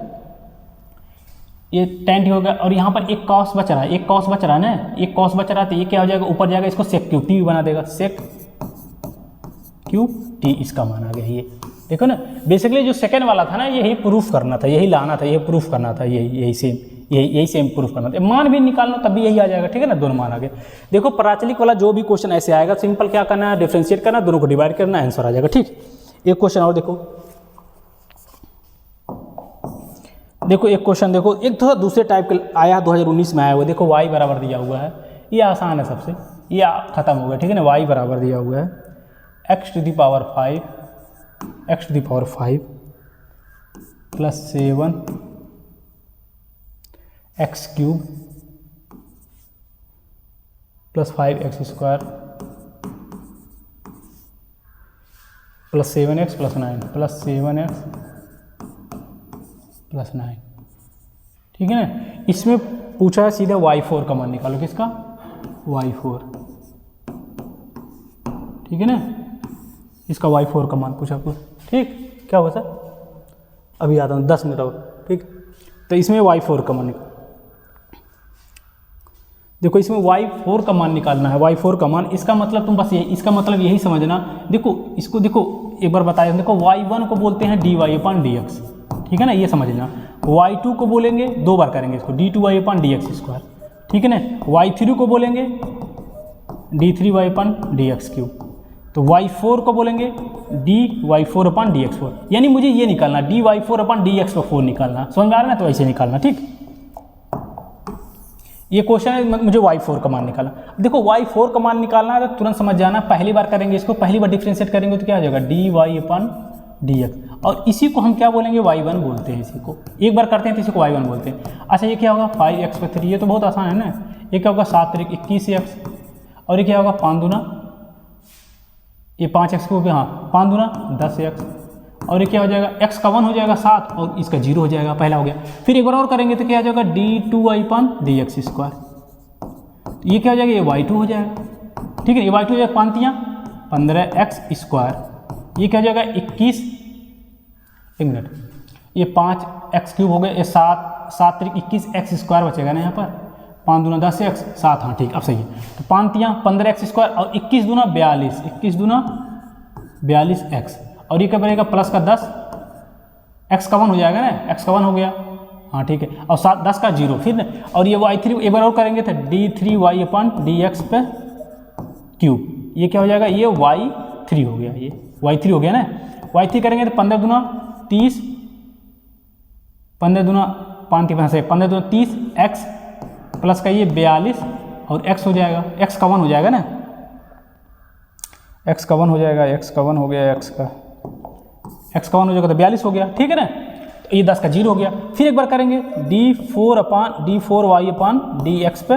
ये टेन टी हो गया, और यहाँ पर एक कॉस बच रहा है, एक कॉस बच रहा है ना, एक कॉस बच रहा है, तो ये क्या हो जाएगा, ऊपर जाएगा, इसको सेक क्यूब टी बना देगा, सेक क्यूब टी, इसका मान आ गया। ये देखो ना, बेसिकली जो सेकंड वाला था ना, यही प्रूफ करना था, यही लाना था, यही प्रूफ करना था, यही सेम प्रूफ करना था। मान भी निकालना तब भी यही आ जाएगा, ठीक है ना, दोनों मान आ गए। देखो प्राचलिक वाला जो भी क्वेश्चन ऐसे आएगा, सिंपल क्या करना है, डिफरेंशिएट करना, दोनों को डिवाइड करना, आंसर आ जाएगा। ठीक, एक क्वेश्चन और देखो, एक क्वेश्चन देखो, एक थोड़ा दूसरे टाइप का आया, 2019 में आया हुआ। देखो y बराबर दिया हुआ है, ये आसान है सबसे, ये खत्म हो गया, ठीक है ना। y बराबर दिया हुआ है x to the power 5 plus 7 x cube plus 5x square plus 7x plus 9 plus 7x plus 9, ठीक है ना। इसमें पूछा है सीधा y4 का मान निकालो, किसका, y4, ठीक है ना, इसका y4 का मान पूछा आपको। ठीक, क्या हुआ सर, अभी आता हूँ, 10 मिनट और। ठीक, तो इसमें y4 का मान निकालो। देखो इसमें y4 का मान निकालना है, y4 का मान, इसका मतलब तुम बस इसका मतलब यही समझना। देखो इसको देखो एक बार बताया, देखो y1 को बोलते हैं dy/dx, ठीक है ना, ये समझना। y2 को बोलेंगे, दो बार करेंगे इसको, d2y/dx स्क्वायर, ठीक है ना। y3 को बोलेंगे d3y/dx क्यूब, तो y4 को बोलेंगे dy4/dx4, यानी मुझे ये निकालना dy4/dx4 निकालना, समझ में आ रहा है ना, तो ऐसे निकालना। ठीक, ये क्वेश्चन है, मुझे y4 का मान निकालना। देखो y4 का मान निकालना है तो तुरंत समझ जाना, पहली बार करेंगे इसको, पहली बार डिफरेंशिएट करेंगे तो क्या हो जाएगा, dy/dx, और इसी को हम क्या बोलेंगे, y1 बोलते हैं। इसी को एक बार करते हैं तो इसी को y1 बोलते हैं। अच्छा, ये क्या होगा 5x/3, ये तो बहुत आसान है ना। ये क्या होगा 7 × 21x, और ये क्या होगा 5 दूना, ये 5x को भी, हाँ 5 दूना 10x, और ये क्या हो जाएगा, x का 1 हो जाएगा 7, और इसका 0 हो जाएगा, पहला हो गया। फिर एक बार और करेंगे तो क्या हो जाएगा d2y/dx स्क्वायर, ये क्या हो जाएगा, ये y2 हो जाएगा, ठीक है, ये y2 हो जाएगा 5 × 15x स्क्वायर, ये क्या हो जाएगा 21, एक मिनट, ये 5x क्यूब हो गया, ये 7 × 21x स्क्वायर बचेगा ना यहाँ पर, 5 दूना 10x, 7, हाँ ठीक, अब सही है। तो 5 × 15x स्क्वायर, और 21 दूना 42, 21 दूना 42x, और ये क्या बनेगा प्लस का 10, x का 1 हो जाएगा ना, x का 1 हो गया, हाँ ठीक है, और 10 का 0, फिर ना, और ये y3 एक बार और करेंगे तो d3y/dx पे क्यूब, ये क्या हो जाएगा, ये y3 हो गया, ये y3 हो गया ना। y3 करेंगे तो 15 दूना 30, 15 दूना 5 से 15 दूना 30, x प्लस का ये 42, और x हो जाएगा, x का 1 हो जाएगा ना, x का 1 हो जाएगा, x का 1 हो गया, x का 1 हो जाएगा तो 42 हो गया, ठीक है ना। तो ये 10 का 0 हो गया। फिर एक बार करेंगे d4y/dx पे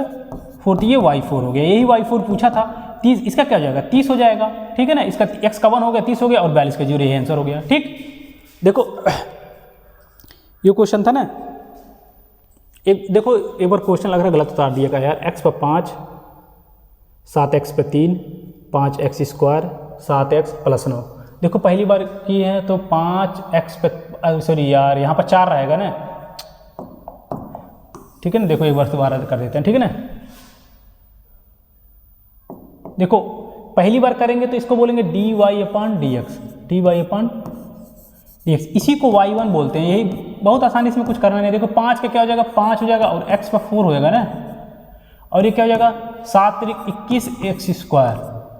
4, ये y4 हो गया, यही y4 पूछा था। 30, इसका क्या हो जाएगा 30 हो जाएगा, ठीक है ना, इसका x का 1 हो गया, 30 हो गया, और 42 का 0, ये आंसर हो गया। ठीक, देखो ये क्वेश्चन था ना, देखो एक बार क्वेश्चन लग रहा है गलत उतार दिया का यार, x पर 5, 7x पे 3, 5x स्क्वायर 7x प्लस 9। देखो पहली बार की है तो 5x पे, सॉरी यार यहाँ पर 4 रहेगा ना, ठीक है ना। देखो एक बार दोबारा कर देते हैं, ठीक है ना। देखो पहली बार करेंगे तो इसको बोलेंगे dy/dx, इसी को y1 बोलते हैं। यही बहुत आसानी, इसमें कुछ करना नहीं। देखो 5 का क्या हो जाएगा, 5 हो जाएगा, और x पर 4 हो जाएगा ना, और ये क्या हो जाएगा 7 × 21x स्क्वायर,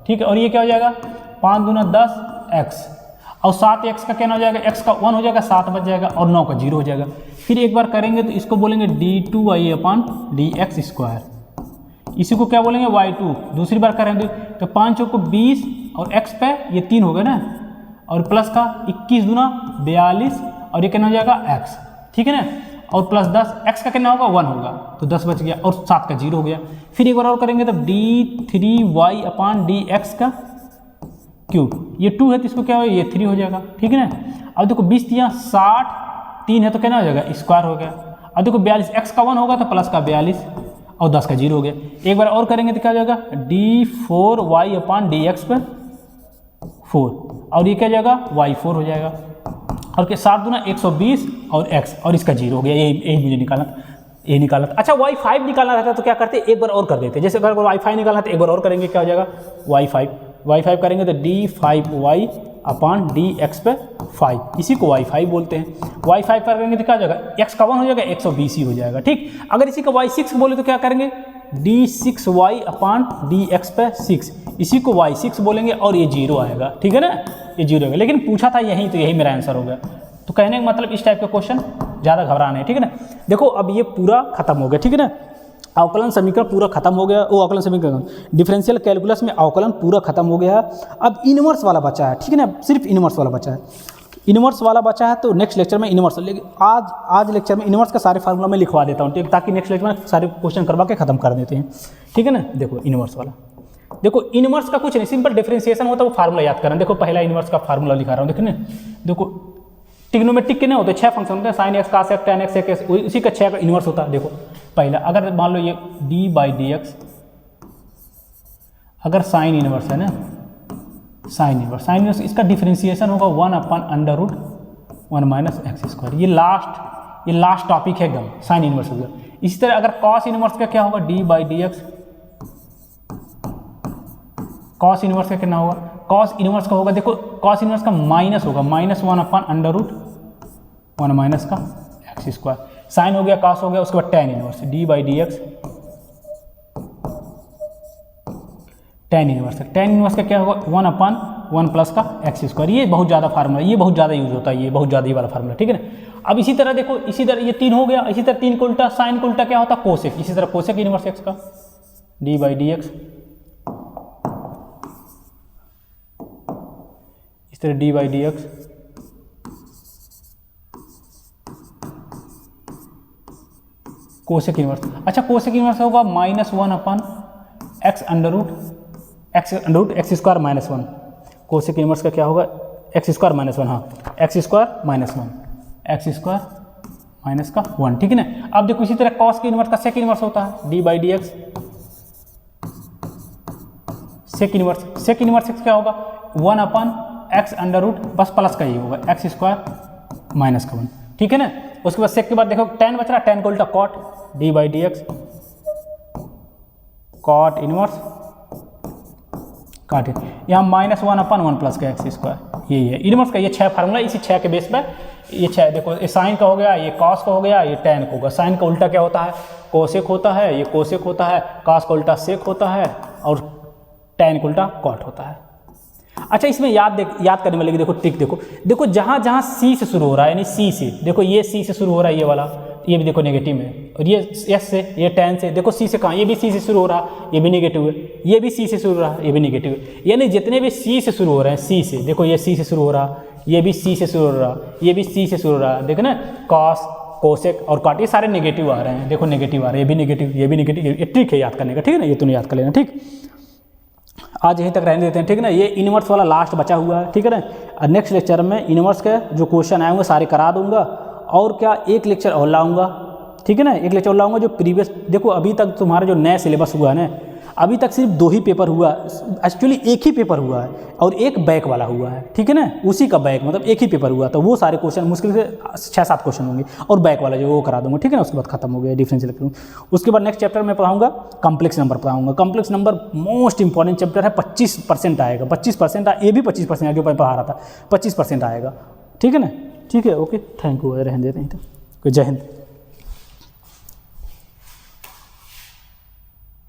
ठीक है, और ये क्या हो जाएगा 5 दूना 10x, और 7x का क्या हो जाएगा, x का 1 हो जाएगा, 7 बच जाएगा, और 9 का 0 हो जाएगा। फिर एक बार करेंगे तो इसको बोलेंगे d2y/dx स्क्वायर, इसी को क्या बोलेंगे y2। दूसरी बार करेंगे तो 5 को 20, और x पे ये 3 हो गया ना, और प्लस का 21 दूना 42, और ये क्या हो जाएगा x, ठीक है ना। और प्लस 10, x का कितना होगा 1 होगा, तो 10 बच गया और 7 का 0 हो गया। फिर एक बार और करेंगे तो d3y अपान dx का क्यूब, ये 2 है तो इसको क्या होगा, ये 3 हो जाएगा, ठीक है ना। अब देखो 20 दिया 60, 3 है तो कितना हो जाएगा, स्क्वायर हो गया। अब देखो 42, x का 1 होगा तो प्लस का 42 और 10 का 0 हो गया। एक बार और करेंगे तो क्या हो जाएगा, d4y अपान dx पर 4, और ये क्या हो जाएगा, y4 हो जाएगा। और के 7 दूना 120 और x, और इसका 0 हो गया। यही मुझे निकालना था, ये निकालना था। अच्छा y5 निकालना रहता तो क्या करते, एक बार और कर देते। जैसे अगर y5 निकालना तो एक बार और करेंगे, क्या हो जाएगा y5 करेंगे तो d5y अपान dx पे 5, इसी को y5 बोलते हैं। y5 करेंगे तो क्या हो जाएगा, x का 1 हो जाएगा, 120 ही हो जाएगा, ठीक। अगर इसी का y6 बोले तो क्या करेंगे, d6y अपान dx पे 6, इसी को y6 बोलेंगे और ये 0 आएगा, ठीक है ना, ये 0 होगा। लेकिन पूछा था यही, तो यही मेरा आंसर हो गया। तो कहने का मतलब इस टाइप के क्वेश्चन ज़्यादा घबराने, ठीक है ना। देखो अब ये पूरा खत्म हो गया, ठीक है ना, अवकलन समीकरण पूरा खत्म हो गया। वो अवकलन समीकरण डिफरेंशियल कैलकुलस में अवकलन पूरा खत्म हो गया। अब इनवर्स वाला बचा है, ठीक है ना, सिर्फ इनवर्स वाला बचा है। इनवर्स वाला बचा है तो नेक्स्ट लेक्चर में इनवर्स, लेकिन आज लेक्चर में इनवर्स का सारे फार्मूला मैं लिखवा देता हूँ, ताकि नेक्स्ट लेक्चर में सारे क्वेश्चन करवा के खत्म कर देते हैं, ठीक है ना। देखो इनवर्स वाला, देखो इनवर्स का कुछ नहीं, सिंपल डिफरेंशिएशन होता है, वो फार्मूला याद करना। देखो पहला इनवर्स का फार्मूला लिखा रहा हूँ, देखो ना, देखो ट्रिग्नोमेट्रिक के नहीं होते, 6 फंक्शन होते हैं, sine X, cos X, tan X, sec X, उसी का 6 का इनवर्स होता है। देखो पहला, अगर मान लो ये d/dx, अगर साइन इनवर्स है ना, साइन इनवर्स इसका डिफरेंशिएशन होगा 1/√1 माइनस एक्स स्क्वायर। ये लास्ट टॉपिक है एकदम, साइन इनवर्स होगा। इसी तरह अगर कॉस इनवर्स का क्या होगा, d/dx, कॉस इनवर्स का कितना होगा, कॉस इनवर्स का होगा, देखो कॉस इनवर्स का माइनस होगा, -1/√1 माइनस का एक्स स्क्वायर। साइन हो गया, कॉस हो गया, उसके बाद tan inverse, d/dx tan inverse का क्या होगा, 1/1 प्लस का एक्स स्क्वायर। ये बहुत ज़्यादा फार्मूला, ये बहुत ज़्यादा यूज होता है, ये बहुत ज़्यादा ही वाला फार्मूला, ठीक है ना। अब इसी तरह देखो, इसी तरह ये 3 हो गया, इसी तरह 3 को उल्टा, साइन को उल्टा क्या होता है, कोसेक। इसी तरह कोसेक इनवर्स एक्स का d/dx, इस तरह d/dx कोसेक इनवर्स। अच्छा कोसेक इनवर्स होगा -1/x square minus 1। Cosec inverse का क्या होगा, एक्स स्क्वायर माइनस 1, हाँ एक्स स्क्वायर माइनस 1, ठीक है ना। अब देखो इसी तरह कॉस के इनवर्स का सेक इनवर्स होता है, d/dx सेक इनवर्स क्या होगा, 1/x√, बस प्लस का ही होगा, एक्स स्क्वायर माइनस का 1, ठीक है ना। उसके बाद सेक के बाद देखो टेन बच रहा है, टेन को उल्टा कॉट, d/dx कॉट इनवर्स काट, यहाँ -1/1 प्लस का एक्स स्क्वायर, यही है इनवर्स का। ये 6 फार्मूला, इसी 6 के बेस पर ये 6 देखो, ये साइन का हो गया, ये कॉस का हो गया, ये टेन का होगा। साइन का उल्टा क्या होता है, कोसेक होता है, ये कोसेक होता है, कॉस का उल्टा सेक होता है, और टेन का उल्टा कॉट होता है। अच्छा इसमें याद करने वाले की देखो ट्रिक, देखो जहाँ जहाँ सी से शुरू हो रहा है, यानी सी से, देखो ये सी से शुरू हो रहा है, ये वाला, ये भी देखो नेगेटिव है, और ये एस से, ये टेन से, देखो सी से कहाँ, ये भी सी से शुरू हो रहा है, ये भी नेगेटिव है, ये भी सी से शुरू हो रहा है, ये भी नेगेटिव है। यानी जितने भी सी से शुरू हो रहे हैं, सी से, देखो ये सी से शुरू हो रहा, ये भी सी से शुरू हो रहा, ये भी सी से शुरू हो रहा, देखो ना, कॉस कोसेक और कॉट, ये सारे नेगेटिव आ रहे हैं, देखो नेगेटिव आ रहे हैं, ये भी नेगेटिव, ये भी नेगेटिव। ये ट्रिक है याद करने का, ठीक है ना, ये तुम्हें याद कर लेना, ठीक। आज यहीं तक रहने देते हैं, ठीक है ना। ये इनवर्स वाला लास्ट बचा हुआ है, ठीक है ना। नेक्स्ट लेक्चर में इनवर्स के जो क्वेश्चन आएंगे सारे करा दूंगा, और क्या एक लेक्चर और लाऊंगा, ठीक है ना, एक लेक्चर और लाऊंगा जो प्रीवियस, देखो अभी तक तुम्हारा जो नया सिलेबस हुआ है ना, अभी तक सिर्फ 2 ही पेपर हुआ, एक्चुअली एक ही पेपर हुआ है, और एक बैक वाला हुआ है, ठीक है ना, उसी का बैक, मतलब एक ही पेपर हुआ, तो वो सारे क्वेश्चन मुश्किल से 6-7 क्वेश्चन होंगे, और बैक वाला जो वो करा दूंगा, ठीक है ना। उसके बाद खत्म हो गया डिफरेंशियल कैलकुलस। उसके बाद नेक्स्ट चैप्टर में पढ़ाऊंगा कॉम्प्लेक्स नंबर पढ़ाऊंगा। Complex number most important chapter है, 25% आएगा, 25%, ये भी 25% आगे पढ़ा रहा था, 25% आएगा, ठीक है ना। ठीक है, ओके, थैंक यू, रहने देते हैं तो, जय हिंद।